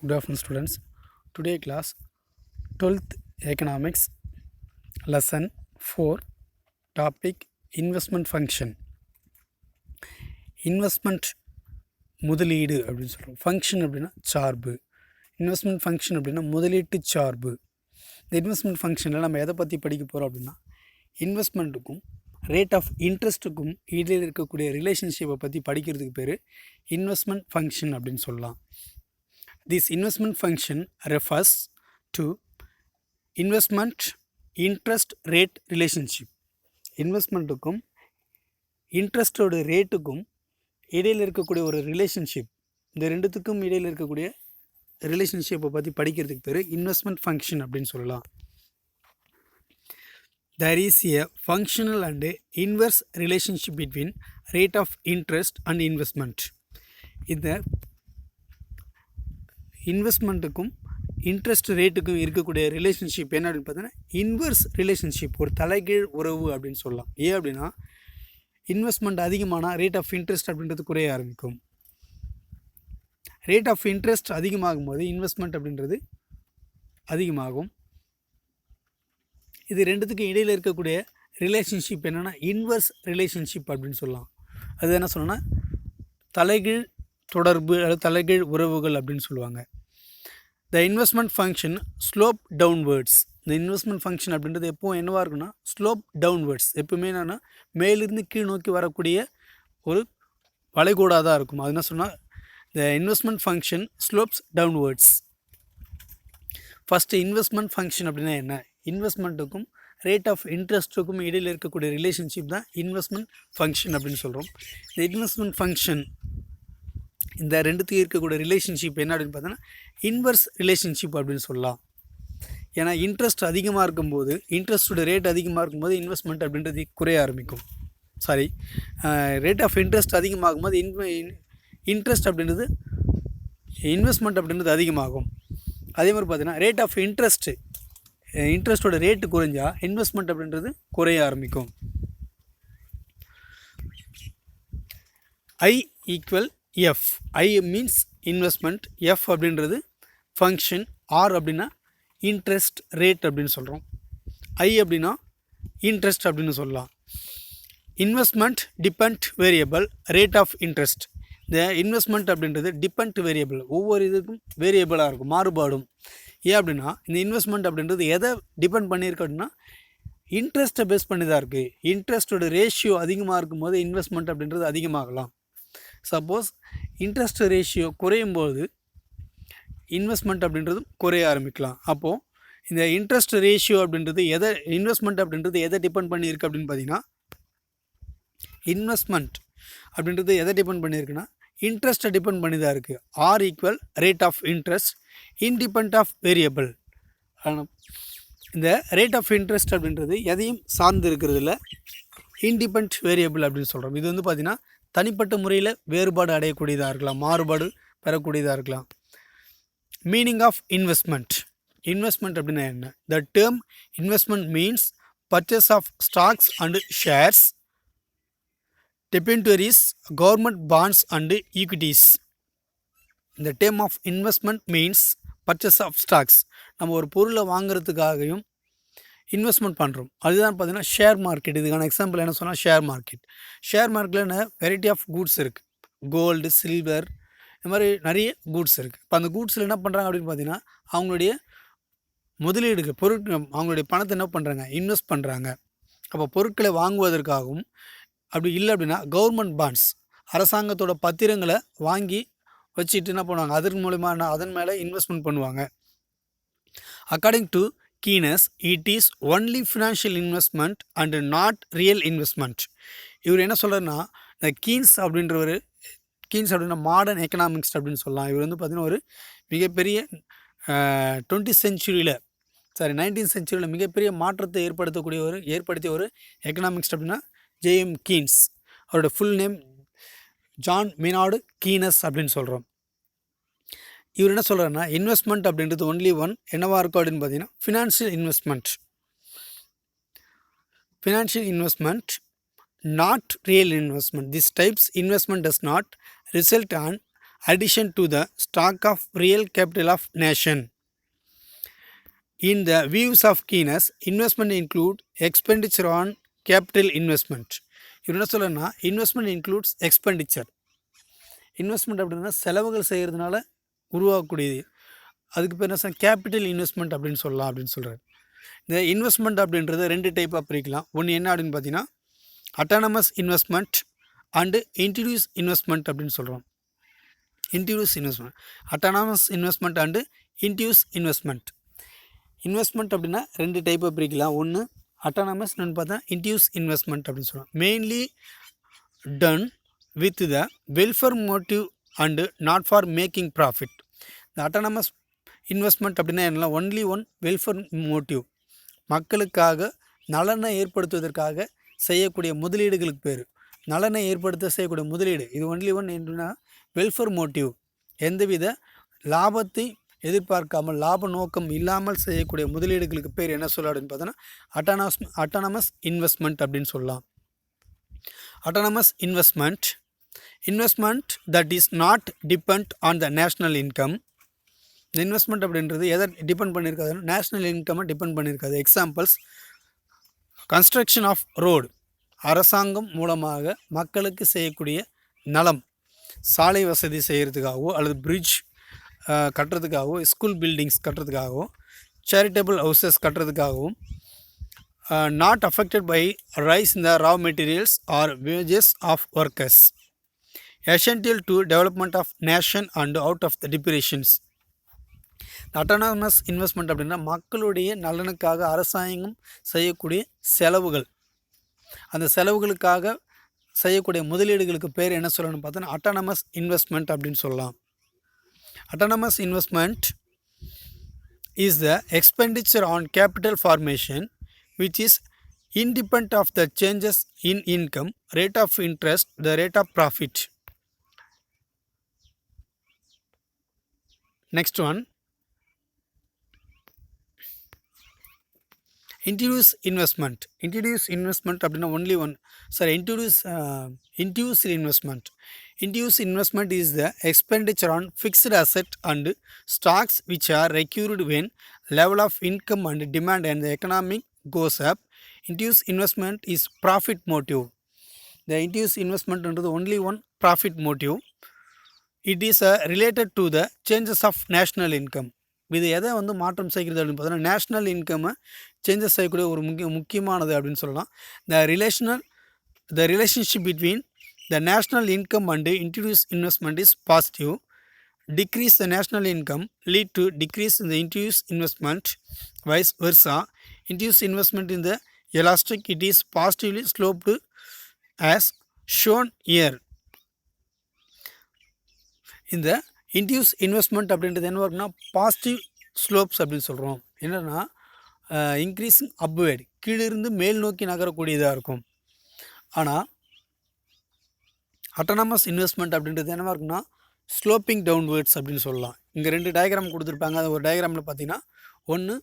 Good afternoon, students. Today class 12th economics lesson 4 topic investment function. Investment முதலீடு அப்படின்னு சொல்கிறோம். Function அப்படின்னா சார்பு. இன்வெஸ்ட்மெண்ட் ஃபங்க்ஷன் அப்படின்னா முதலீட்டு சார்பு. இந்த இன்வெஸ்ட்மெண்ட் ஃபங்க்ஷனில் நம்ம எதை பற்றி படிக்க போகிறோம் அப்படின்னா இன்வெஸ்ட்மெண்ட்டுக்கும் ரேட் ஆஃப் இன்ட்ரெஸ்ட்டுக்கும் இடையில் இருக்கக்கூடிய ரிலேஷன்ஷிப்பை பற்றி படிக்கிறதுக்கு பேர் இன்வெஸ்ட்மெண்ட் ஃபங்க்ஷன் அப்படின்னு சொல்லலாம். This investment function refers to investment interest rate relationship. இன்வெஸ்ட்மெண்ட்டுக்கும் இன்ட்ரெஸ்டோட ரேட்டுக்கும் இடையில் இருக்கக்கூடிய ஒரு ரிலேஷன்ஷிப், இந்த ரெண்டுத்துக்கும் இடையில் இருக்கக்கூடிய ரிலேஷன்ஷிப்பை பற்றி படிக்கிறதுக்கு பேர் இன்வெஸ்ட்மெண்ட் ஃபங்க்ஷன் அப்படின்னு சொல்லலாம். There is a functional and inverse relationship between rate of interest and investment. இந்த இன்வெஸ்ட்மெண்ட்டுக்கும் இன்ட்ரெஸ்ட் ரேட்டுக்கும் இருக்கக்கூடிய ரிலேஷன்ஷிப் என்ன அப்படின்னு பார்த்தீங்கன்னா இன்வெர்ஸ் ரிலேஷன்ஷிப், ஒரு தலைகீழ் உறவு அப்படின்னு சொல்லலாம். ஏன் அப்படின்னா இன்வெஸ்ட்மெண்ட் அதிகமானால் ரேட் ஆஃப் இன்ட்ரெஸ்ட் அப்படின்றது குறைய ஆரம்பிக்கும். ரேட் ஆஃப் இன்ட்ரெஸ்ட் அதிகமாகும் போது இன்வெஸ்ட்மெண்ட் அப்படின்றது அதிகமாகும். இது ரெண்டுத்துக்கும் இடையில் இருக்கக்கூடிய ரிலேஷன்ஷிப் என்னென்னா இன்வெர்ஸ் ரிலேஷன்ஷிப் அப்படின்னு சொல்லலாம். அது என்ன சொல்லணும்னா தலைகீழ் தொடர்பு அல்லது தலைகீழ் உறவுகள் அப்படின்னு சொல்லுவாங்க. The investment function slope downwards. இந்த இன்வெஸ்ட்மெண்ட் ஃபங்க்ஷன் அப்படின்றது எப்போவும் என்னவாக இருக்குன்னா ஸ்லோப் டவுன்வேர்ட்ஸ், எப்பவுமே என்னென்னா மேலிருந்து கீழ் நோக்கி வரக்கூடிய ஒரு வளைகோடாக தான் இருக்கும். அது என்ன சொன்னால் the investment function slopes downwards. First investment function அப்படின்னா என்ன? இன்வெஸ்ட்மெண்ட்டுக்கும் ரேட் ஆஃப் இன்ட்ரெஸ்ட்டுக்கும் இடையில் இருக்கக்கூடிய ரிலேஷன்ஷிப் தான் இன்வெஸ்ட்மெண்ட் ஃபங்க்ஷன் அப்படின்னு சொல்கிறோம். இந்த இன்வெஸ்ட்மெண்ட் ஃபங்க்ஷன் இந்த ரெண்டுத்துக்கு இருக்கக்கூடிய ரிலேஷன்ஷிப் என்ன அப்படின்னு பார்த்தோன்னா இன்வெர்ஸ் ரிலேஷன்ஷிப் அப்படின்னு சொல்லலாம். ஏன்னா இன்ட்ரெஸ்ட் அதிகமாக இருக்கும்போது, இன்ட்ரெஸ்ட்டோட ரேட் அதிகமாக இருக்கும்போது இன்வெஸ்ட்மெண்ட் அப்படின்றது குறைய ஆரம்பிக்கும். ரேட் ஆஃப் இன்ட்ரெஸ்ட் அதிகமாகும் போது இன்ட்ரெஸ்ட் அப்படின்றது இன்வெஸ்ட்மெண்ட் அப்படின்றது அதிகமாகும். அதே மாதிரி பார்த்தீங்கன்னா ரேட் ஆஃப் இன்ட்ரெஸ்ட்டோட ரேட்டு குறைஞ்சா இன்வெஸ்ட்மெண்ட் அப்படின்றது குறைய ஆரம்பிக்கும். I equal F. I means investment, F அப்படின்றது ஃபங்க்ஷன், ஆர் அப்படின்னா இன்ட்ரெஸ்ட் ரேட் அப்படின்னு சொல்கிறோம், ஐ அப்படின்னா இன்ட்ரெஸ்ட் அப்படின்னு சொல்லலாம். Investment depend variable, rate of interest. இந்த இன்வெஸ்ட்மெண்ட் அப்படின்றது டிபெண்ட் வேரியபிள், ஒவ்வொரு இதுக்கும் வேரியபிளாக இருக்கும், மாறுபாடும். ஏன் அப்படின்னா இந்த இன்வெஸ்ட்மெண்ட் அப்படின்றது எதை டிபெண்ட் பண்ணியிருக்கு அப்படின்னா இன்ட்ரெஸ்ட்டை பேஸ் பண்ணி தான் இருக்குது. இன்ட்ரெஸ்ட்டோட ரேஷியோ அதிகமாக இருக்கும்போது இன்வெஸ்ட்மெண்ட் அப்படின்றது அதிகமாகலாம். சப்போஸ் இன்ட்ரெஸ்ட் ரேஷியோ குறையும் போது இன்வெஸ்ட்மெண்ட் அப்படின்றதும் குறைய ஆரம்பிக்கலாம். அப்போது இந்த இன்ட்ரெஸ்ட் ரேஷியோ அப்படின்றது இன்வெஸ்ட்மெண்ட் அப்படின்றது எதை டிபெண்ட் பண்ணியிருக்கு அப்படின்னு பார்த்தீங்கன்னா இன்வெஸ்ட்மெண்ட் அப்படின்றது எதை டிபெண்ட் பண்ணியிருக்குன்னா இன்ட்ரெஸ்ட்டை டிபெண்ட் பண்ணி தான் இருக்குது. R equal rate of interest independent of variable. இந்த ரேட் ஆஃப் இன்ட்ரெஸ்ட் அப்படின்றது எதையும் சார்ந்து இருக்கிறதுல இன்டிபெண்ட் வேரியபிள் அப்படின்னு சொல்கிறோம். இது வந்து பார்த்திங்கன்னா தனிப்பட்ட முறையில் வேறுபாடு அடையக்கூடியதாக இருக்கலாம், மாறுபாடு பெறக்கூடியதாக இருக்கலாம். Meaning of investment. இன்வெஸ்ட்மெண்ட் அப்படின்னா என்ன? The term investment means purchase of stocks and shares, debentures, government bonds and equities. இந்த term of investment means purchase of stocks. நம்ம ஒரு பொருளை வாங்குறதுக்காகவும் இன்வெஸ்ட்மெண்ட் பண்ணுறோம். அதுதான் பார்த்தீங்கன்னா ஷேர் மார்க்கெட். இதுக்கான எக்ஸாம்பிள் என்ன சொன்னால் ஷேர் மார்க்கெட். ஷேர் மார்க்கெட்டில் என்ன வெரைட்டி ஆஃப் கூட்ஸ் இருக்குது, கோல்டு, சில்வர், இந்த மாதிரி நிறைய கூட்ஸ் இருக்குது. இப்போ அந்த கூட்ஸில் என்ன பண்ணுறாங்க அப்படின்னு பார்த்தீங்கன்னா அவங்களுடைய முதலீடுகள், பொருட்கள், அவங்களுடைய பணத்தை என்ன பண்ணுறாங்க, இன்வெஸ்ட் பண்ணுறாங்க. அப்போ பொருட்களை வாங்குவதற்காகவும், அப்படி இல்லை அப்படின்னா கவர்மெண்ட் பாண்ட்ஸ், அரசாங்கத்தோட பத்திரங்களை வாங்கி வச்சுட்டு என்ன பண்ணுவாங்க, அதன் மூலமா அதன் மேலே இன்வெஸ்ட்மெண்ட் பண்ணுவாங்க. According to Keynes, it is only financial investment and not real investment. இவர் என்ன சொல்கிறாருன்னா இந்த கீன்ஸ் அப்படின்னா மாடர்ன் எக்கனாமிக்ஸ் அப்படின்னு சொல்லலாம். இவர் வந்து பார்த்திங்கன்னா ஒரு மிகப்பெரிய 19th சென்ச்சுரியில் மிகப்பெரிய மாற்றத்தை ஏற்படுத்திய ஒரு எக்கனாமிக்ஸ் அப்படின்னா ஜேஎம் கீன்ஸ். அவரோட ஃபுல் நேம் ஜான் மெய்னார்டு கீனஸ் அப்படின்னு சொல்கிறோம். இவர் என்ன சொல்கிறாருன்னா இன்வெஸ்ட்மெண்ட் அப்படின்றது ஒன்லி ஒன் என்னவாக இருக்கும் அப்படின்னு பார்த்தீங்கன்னா financial investment not real investment. This types investment does not result on addition to the stock of real capital of nation. In the views of Keynes, investment include expenditure on capital investment. இவர் என்ன சொல்லணும்னா investment includes expenditure. Investment அப்படின்னா செலவுகள் செய்கிறதுனால உருவாக்கக்கூடியது. அதுக்கு பேர் என்ன சொல்ல கேபிட்டல் இன்வெஸ்ட்மெண்ட் அப்படின்னு சொல்லலாம் அப்படின்னு சொல்கிறார். இந்த இன்வெஸ்ட்மெண்ட் அப்படின்றது 2 டைப்பாக பிரிக்கலாம். ஒன்று என்ன அப்படின்னு பார்த்தீங்கன்னா autonomous investment and introduce investment அப்படின்னு சொல்கிறோம். Introduce investment, autonomous investment and introduce investment. Investment அப்படின்னா 2 டைப்பாக பிரிக்கலாம். ஒன்று அட்டானமஸ், இன்னொன்று பார்த்தா இன்ட்ரடியூஸ் இன்வெஸ்ட்மெண்ட் அப்படின்னு சொல்கிறோம். Mainly done with the welfare motive and not for making profit. இந்த அட்டானமஸ் இன்வெஸ்ட்மெண்ட் அப்படின்னா என்ன, ஒன்லி ஒன் வெல்ஃபேர் மோட்டிவ், மக்களுக்காக நலனை ஏற்படுத்துவதற்காக செய்யக்கூடிய முதலீடுகளுக்கு பேர். நலனை ஏற்படுத்த செய்யக்கூடிய முதலீடு இது ஒன்லி ஒன் என்னன்னா வெல்ஃபேர் மோட்டிவ், எந்தவித லாபத்தை எதிர்பார்க்காமல் லாப நோக்கம் இல்லாமல் செய்யக்கூடிய முதலீடுகளுக்கு பேர் என்ன சொல்லலாம் அப்படின்னு பார்த்தோன்னா அட்டானமஸ் இன்வெஸ்ட்மெண்ட் அப்படின்னு சொல்லலாம். Autonomous investment that is not depend on the national income. இந்த இன்வெஸ்ட்மெண்ட் அப்படின்றது எதை டிபெண்ட் பண்ணியிருக்காதுன்னா நேஷ்னல் இன்கம்மை டிபெண்ட் பண்ணியிருக்காது. எக்ஸாம்பிள்ஸ் கன்ஸ்ட்ரக்ஷன் ஆஃப் ரோடு, அரசாங்கம் மூலமாக மக்களுக்கு செய்யக்கூடிய நலம், சாலை வசதி செய்கிறதுக்காகவோ அல்லது பிரிட்ஜ் கட்டுறதுக்காகவோ, ஸ்கூல் பில்டிங்ஸ் கட்டுறதுக்காகவோ, சேரிட்டபிள் ஹவுசஸ் கட்டுறதுக்காகவும், not affected by rise in the raw materials or wages of workers, essential to development of nation and out of the depressions. Autonomous investment அப்படின்னா மக்களுடைய நலனுக்காக அரசாங்கம் செய்யக்கூடிய செலவுகள், அந்த செலவுகளுக்காக செய்யக்கூடிய முதலீடுகளுக்கு பேர் என்ன சொல்லணும்னு பார்த்தோன்னா அட்டானமஸ் இன்வெஸ்ட்மெண்ட் அப்படின்னு சொல்லலாம். Autonomous investment is the expenditure on capital formation which is independent of the changes in income, rate of interest, the rate of profit. Next one, introduce investment. Introduce investment அப்படின்னா only one, sorry, introduce investment. Induced investment is the expenditure on fixed asset and stocks which are recurred when level of income and demand and the economic goes up. Induced investment is profit motive. The induced investment under the only one profit motive. It is related to the changes of national income. இது எதை வந்து மாற்றம் செய்கிறது அப்படின்னு பார்த்தோன்னா national இன்கம்மை changes செய்யக்கூடிய ஒரு முக்கியமானது அப்படின்னு சொல்லலாம். The relationship between the national income and introduced investment is positive. Decrease the national income lead to decrease in the introduced investment. Vice versa, introduced investment in the elastic, it is positively sloped as shown here. இந்த induce investment அப்படின்றது என்ன இருக்குன்னா positive slopes அப்படின்னு சொல்கிறோம். என்னென்னா increasing upward, கீழிருந்து மேல் நோக்கி நகரக்கூடியதாக இருக்கும். ஆனால் அட்டானமஸ் இன்வெஸ்ட்மெண்ட் அப்படின்றது என்னவா இருக்குன்னா ஸ்லோப்பிங் டவுன்வேர்ட்ஸ் அப்படின்னு சொல்லலாம். இங்கே 2 டயக்ராம் கொடுத்துருப்பாங்க. அது ஒரு டயக்ராமில் பார்த்தீங்கன்னா ஒன்று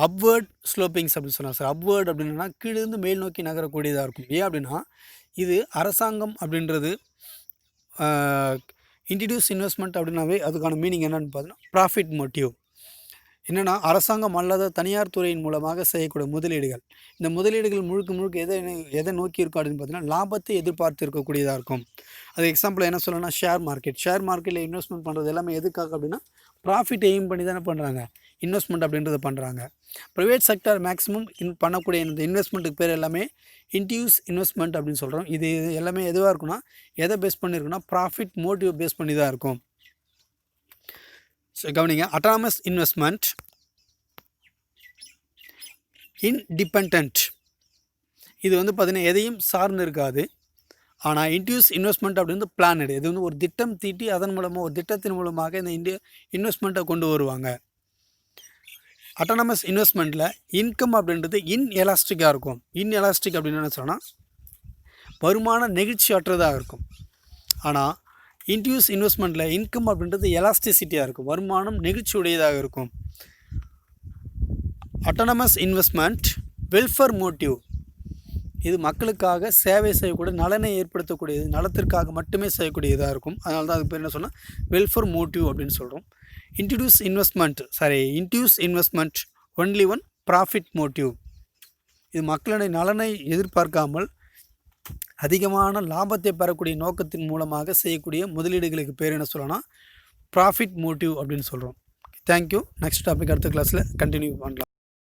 அப்வேர்ட் ஸ்லோப்பிங்ஸ் அப்படின்னு சொல்லலாம் சார். அப்வேர்ட் அப்படின்னா கீழிருந்து மேல் நோக்கி நகரக்கூடியதாக இருக்கும். ஏன் அப்படின்னா இது அரசாங்கம் அப்படின்றது இன்ட்ரடியூஸ் இன்வெஸ்ட்மெண்ட் அப்படின்னாவே அதுக்கான மீனிங் என்னென்னு பார்த்தீங்கன்னா ப்ராஃபிட் மோட்டிவ். என்னென்னா அரசாங்கம் அல்லாத தனியார் துறையின் மூலமாக செய்யக்கூடிய முதலீடுகள். இந்த முதலீடுகள் முழுக்க எதை நோக்கி இருக்கும் அப்படின்னு பார்த்தீங்கன்னா லாபத்தை எதிர்பார்த்து இருக்கக்கூடியதாக இருக்கும். அது எக்ஸாம்பிள் என்ன சொல்லணும்னா ஷேர் மார்க்கெட்டில் இன்வெஸ்ட்மெண்ட் பண்ணுறது எல்லாமே எதுக்காக அப்படின்னா ப்ராஃபிட் எய்ம் பண்ணி தானே பண்ணுறாங்க, இன்வெஸ்ட்மெண்ட் அப்படின்றத பண்ணுறாங்க. ப்ரைவேட் செக்டர் மேக்ஸிமம் பண்ணக்கூடிய இந்த இன்வெஸ்ட்மெண்ட்டுக்கு பேர் எல்லாமே இன்ட்ரடியூஸ் இன்வெஸ்ட்மெண்ட் அப்படின்னு சொல்கிறோம். இது எல்லாமே எதுவாக இருக்குன்னா எதை பேஸ் பண்ணியிருக்குன்னா ப்ராஃபிட் மோட்டிவ் பேஸ் பண்ணி தான் இருக்கும். ஸோ கவனிங்க, அட்டானமஸ் இன்வெஸ்ட்மெண்ட் இன்டிபெண்ட், இது வந்து பார்த்திங்கன்னா எதையும் சார்ந்து இருக்காது. ஆனால் இன்ட்ரடியூஸ் இன்வெஸ்ட்மெண்ட் அப்படின்னு பிளானடு, இது வந்து ஒரு திட்டம் தீட்டி அதன் மூலமாக ஒரு திட்டத்தின் மூலமாக இந்த இன்வெஸ்ட்மெண்ட்டை கொண்டு வருவாங்க. அட்டானமஸ் இன்வெஸ்ட்மெண்ட்டில் இன்கம் அப்படின்றது இன்எலாஸ்டிக்காக இருக்கும். இன்எலாஸ்டிக் அப்படின்னு என்ன சொன்னால் வருமானம் நெகிழ்ச்சியற்றதாக இருக்கும். ஆனால் இன்ட்ரடியூஸ் இன்வெஸ்ட்மெண்ட்டில் இன்கம் அப்படின்றது எலாஸ்டிசிட்டியாக இருக்கும், வருமானம் நெகிழ்ச்சியுடையதாக இருக்கும். அட்டானமஸ் இன்வெஸ்ட்மெண்ட் வெல்ஃபேர் மோட்டிவ், இது மக்களுக்காக சேவை செய்யக்கூடிய நலனை ஏற்படுத்தக்கூடியது, நலத்திற்காக மட்டுமே செய்யக்கூடியதாக இருக்கும். அதனால தான் அதுக்கு பேர் என்ன சொன்னால் வெல்ஃபேர் மோட்டிவ் அப்படின்னு சொல்கிறோம். Induce investment only one profit motive. இது மக்களுடைய நலனை எதிர்பார்க்காமல் அதிகமான லாபத்தை பெறக்கூடிய நோக்கத்தின் மூலமாக செய்யக்கூடிய முதலீடுகளுக்கு பேர் என்ன சொல்லலாம், ப்ராஃபிட் மோட்டிவ் அப்படின்னு சொல்கிறோம். தேங்க்யூ. நெக்ஸ்ட் டாபிக் அடுத்த கிளாஸில் கண்டினியூ பண்ணலாம்.